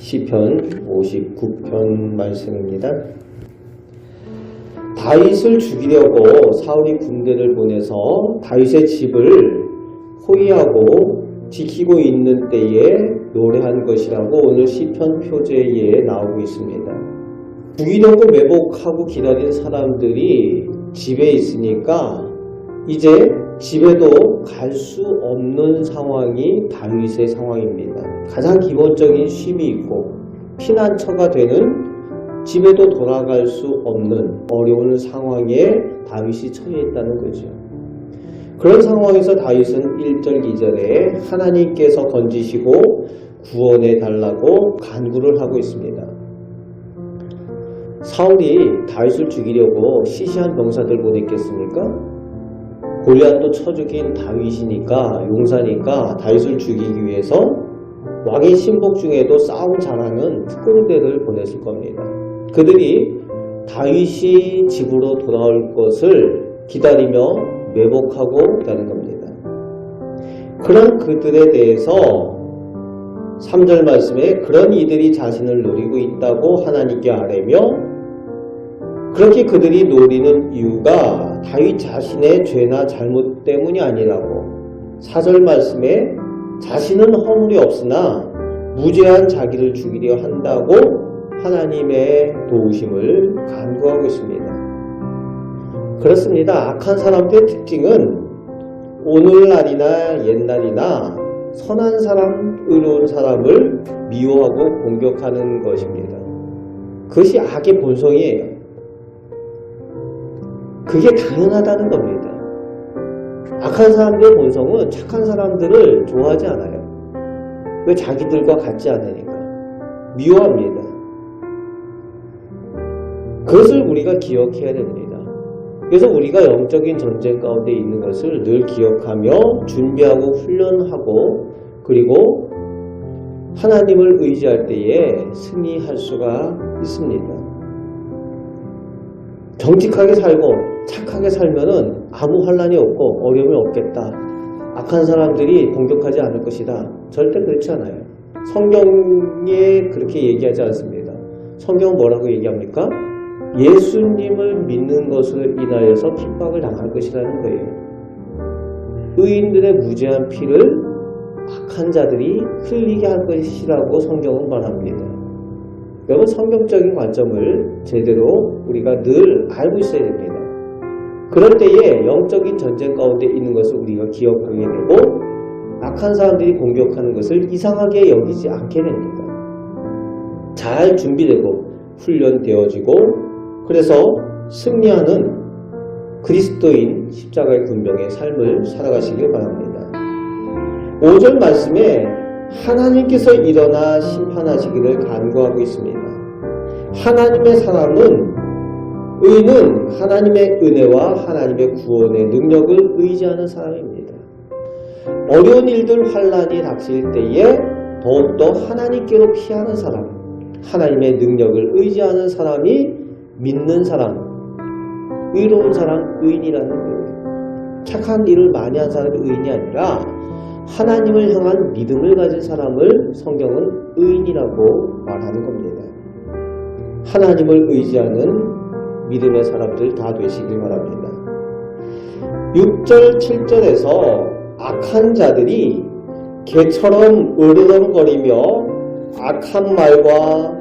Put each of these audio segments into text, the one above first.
시편 59편 말씀입니다. 다윗을 죽이려고 사울이 군대를 보내서 다윗의 집을 호위하고 지키고 있는 때에 노래한 것이라고 오늘 시편 표제에 나오고 있습니다. 죽이려고 매복하고 기다린 사람들이 집에 있으니까 이제 집에도 갈 수 없는 상황이 다윗의 상황입니다. 가장 기본적인 쉼이 있고 피난처가 되는 집에도 돌아갈 수 없는 어려운 상황에 다윗이 처해 있다는 거죠. 그런 상황에서 다윗은 1절 2절에 하나님께서 건지시고 구원해 달라고 간구를 하고 있습니다. 사울이 다윗을 죽이려고 시시한 병사들 보냈겠습니까? 골리앗도 쳐 죽인 다윗이니까 용사니까 다윗을 죽이기 위해서 왕의 신복 중에도 싸움 잘하는 특공대를 보냈을 겁니다. 그들이 다윗이 집으로 돌아올 것을 기다리며 매복하고 있다는 겁니다. 그런 그들에 대해서 3절 말씀에 그런 이들이 자신을 노리고 있다고 하나님께 아뢰며 그렇게 그들이 노리는 이유가 다윗 자신의 죄나 잘못 때문이 아니라고 4절 말씀에 자신은 허물이 없으나 무죄한 자기를 죽이려 한다고 하나님의 도우심을 간구하고 있습니다. 그렇습니다. 악한 사람들의 특징은 오늘날이나 옛날이나 선한 사람, 의로운 사람을 미워하고 공격하는 것입니다. 그것이 악의 본성이에요. 그게 당연하다는 겁니다. 악한 사람들의 본성은 착한 사람들을 좋아하지 않아요. 왜? 자기들과 같지 않으니까. 미워합니다. 그것을 우리가 기억해야 됩니다. 그래서 우리가 영적인 전쟁 가운데 있는 것을 늘 기억하며 준비하고 훈련하고 그리고 하나님을 의지할 때에 승리할 수가 있습니다. 정직하게 살고 착하게 살면은 아무 환란이 없고 어려움이 없겠다. 악한 사람들이 공격하지 않을 것이다. 절대 그렇지 않아요. 성경에 그렇게 얘기하지 않습니다. 성경은 뭐라고 얘기합니까? 예수님을 믿는 것을 인하여서 핍박을 당할 것이라는 거예요. 의인들의 무죄한 피를 악한 자들이 흘리게 할 것이라고 성경은 말합니다. 여러분, 성경적인 관점을 제대로 우리가 늘 알고 있어야 됩니다. 그럴 때에 영적인 전쟁 가운데 있는 것을 우리가 기억하게 되고 악한 사람들이 공격하는 것을 이상하게 여기지 않게 됩니다. 잘 준비되고 훈련되어지고 그래서 승리하는 그리스도인 십자가의 군병의 삶을 살아가시길 바랍니다. 5절 말씀에 하나님께서 일어나 심판하시기를 간구하고 있습니다. 하나님의 사람은 의인은 하나님의 은혜와 하나님의 구원의 능력을 의지하는 사람입니다. 어려운 일들 환란이 닥칠 때에 더욱더 하나님께로 피하는 사람, 하나님의 능력을 의지하는 사람이 믿는 사람, 의로운 사람, 의인이라는 거예요. 착한 일을 많이 한 사람이 의인이 아니라 하나님을 향한 믿음을 가진 사람을 성경은 의인이라고 말하는 겁니다. 하나님을 의지하는 믿음의 사람들 다 되시길 바랍니다. 6절 7절에서 악한 자들이 개처럼 으르렁거리며 악한 말과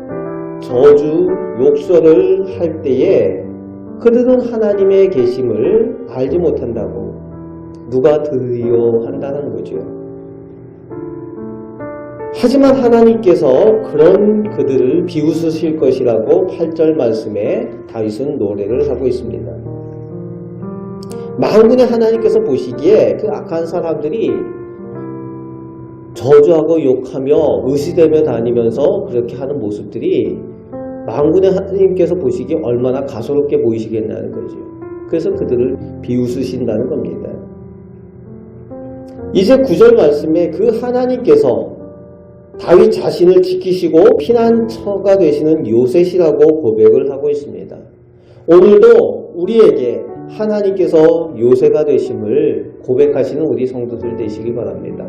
저주, 욕설을 할 때에 그들은 하나님의 계심을 알지 못한다고 누가 들으려 한다는 거죠. 하지만 하나님께서 그런 그들을 비웃으실 것이라고 8절 말씀에 다윗은 노래를 하고 있습니다. 만군의 하나님께서 보시기에 그 악한 사람들이 저주하고 욕하며 의시되며 다니면서 그렇게 하는 모습들이 만군의 하나님께서 보시기에 얼마나 가소롭게 보이시겠냐는 거죠. 그래서 그들을 비웃으신다는 겁니다. 이제 9절 말씀에 그 하나님께서 다윗 자신을 지키시고 피난처가 되시는 요셉이라고 고백을 하고 있습니다. 오늘도 우리에게 하나님께서 요새가 되심을 고백하시는 우리 성도들 되시기 바랍니다.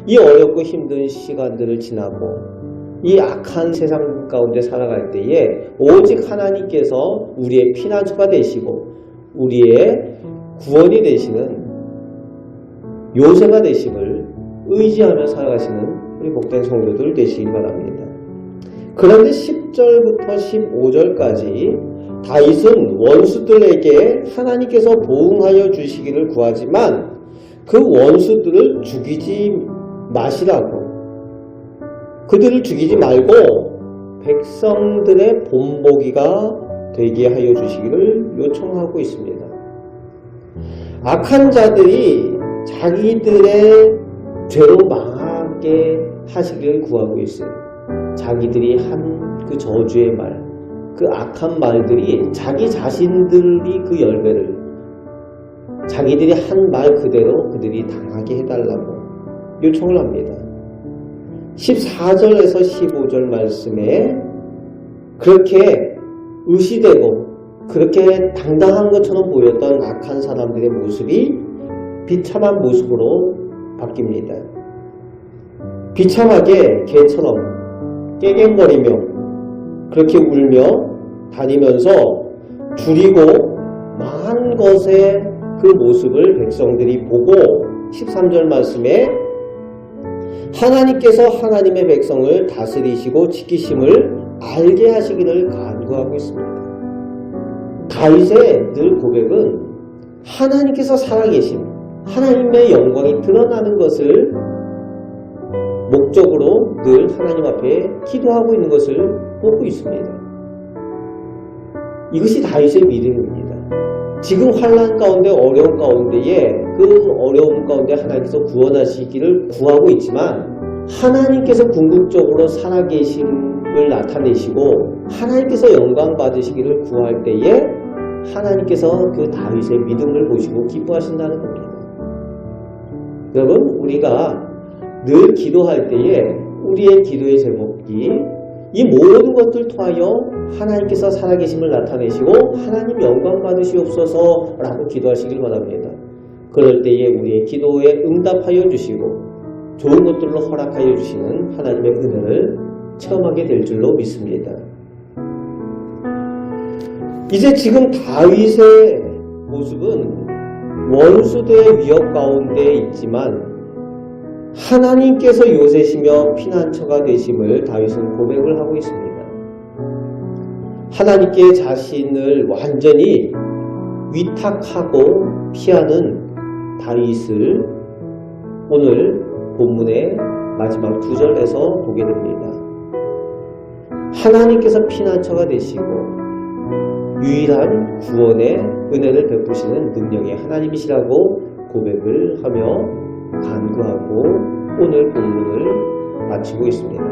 이 어렵고 힘든 시간들을 지나고 이 악한 세상 가운데 살아갈 때에 오직 하나님께서 우리의 피난처가 되시고 우리의 구원이 되시는 요새가 되심을 의지하며 살아가시는 우리 복된 성도들 되시기 바랍니다. 그런데 10절부터 15절까지 다윗은 원수들에게 하나님께서 보응하여 주시기를 구하지만 그 원수들을 죽이지 마시라고, 그들을 죽이지 말고 백성들의 본보기가 되게 하여 주시기를 요청하고 있습니다. 악한 자들이 자기들의 죄로 망하게 하시기를 구하고 있어요. 자기들이 한 그 저주의 말, 그 악한 말들이 자기 자신들이 그 열매를 자기들이 한 말 그대로 그들이 당하게 해달라고 요청을 합니다. 14절에서 15절 말씀에 그렇게 의시되고 그렇게 당당한 것처럼 보였던 악한 사람들의 모습이 비참한 모습으로 바뀝니다. 비참하게 개처럼 깨갱거리며 그렇게 울며 다니면서 줄이고 망한 것의 그 모습을 백성들이 보고 13절 말씀에 하나님께서 하나님의 백성을 다스리시고 지키심을 알게 하시기를 간구하고 있습니다. 다윗의 늘 고백은 하나님께서 살아계심, 하나님의 영광이 드러나는 것을 목적으로 늘 하나님 앞에 기도하고 있는 것을 보고 있습니다. 이것이 다윗의 믿음입니다. 지금 환난 가운데 어려운 가운데에 그 어려움 가운데 하나님께서 구원하시기를 구하고 있지만 하나님께서 궁극적으로 살아계심을 나타내시고 하나님께서 영광 받으시기를 구할 때에 하나님께서 그 다윗의 믿음을 보시고 기뻐하신다는 겁니다. 여러분, 우리가 늘 기도할 때에 우리의 기도의 제목이 이 모든 것들 통하여 하나님께서 살아계심을 나타내시고 하나님 영광 받으시옵소서 라고 기도하시길 바랍니다. 그럴 때에 우리의 기도에 응답하여 주시고 좋은 것들로 허락하여 주시는 하나님의 은혜를 체험하게 될 줄로 믿습니다. 이제 지금 다윗의 모습은 원수들의 위협 가운데 있지만 하나님께서 요새시며 피난처가 되심을 다윗은 고백을 하고 있습니다. 하나님께 자신을 완전히 위탁하고 피하는 다윗을 오늘 본문의 마지막 2절에서 보게 됩니다. 하나님께서 피난처가 되시고 유일한 구원의 은혜를 베푸시는 능력의 하나님이시라고 고백을 하며 간구하고 오늘 본문을 마치고 있습니다.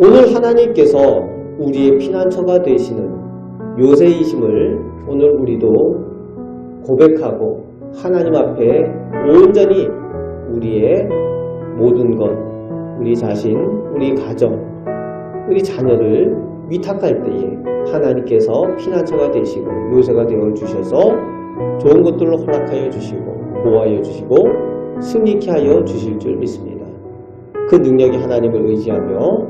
오늘 하나님께서 우리의 피난처가 되시는 요새이심을 오늘 우리도 고백하고 하나님 앞에 온전히 우리의 모든 것, 우리 자신, 우리 가정, 우리 자녀를 위탁할 때에 하나님께서 피난처가 되시고 요새가 되어 주셔서 좋은 것들로 허락하여 주시고 보호하여 주시고 승리케 하여 주실 줄 믿습니다. 그 능력이 하나님을 의지하며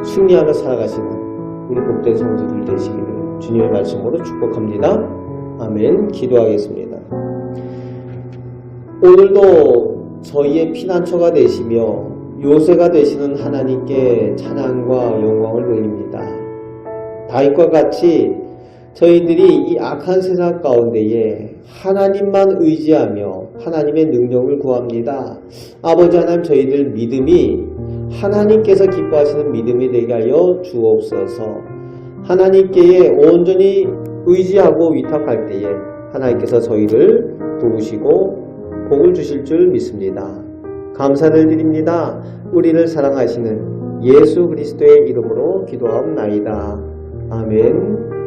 승리하며 살아가시는 우리 복된 성도들 되시기를 주님의 말씀으로 축복합니다. 아멘. 기도하겠습니다. 오늘도 저희의 피난처가 되시며 요새가 되시는 하나님께 찬양과 영광을 돌립니다. 다윗과 같이 저희들이 이 악한 세상 가운데에 하나님만 의지하며 하나님의 능력을 구합니다. 아버지 하나님, 저희들 믿음이 하나님께서 기뻐하시는 믿음이 되게 하여 주옵소서. 하나님께 온전히 의지하고 위탁할 때에 하나님께서 저희를 도우시고 복을 주실 줄 믿습니다. 감사를 드립니다. 우리를 사랑하시는 예수 그리스도의 이름으로 기도하옵나이다. 아멘.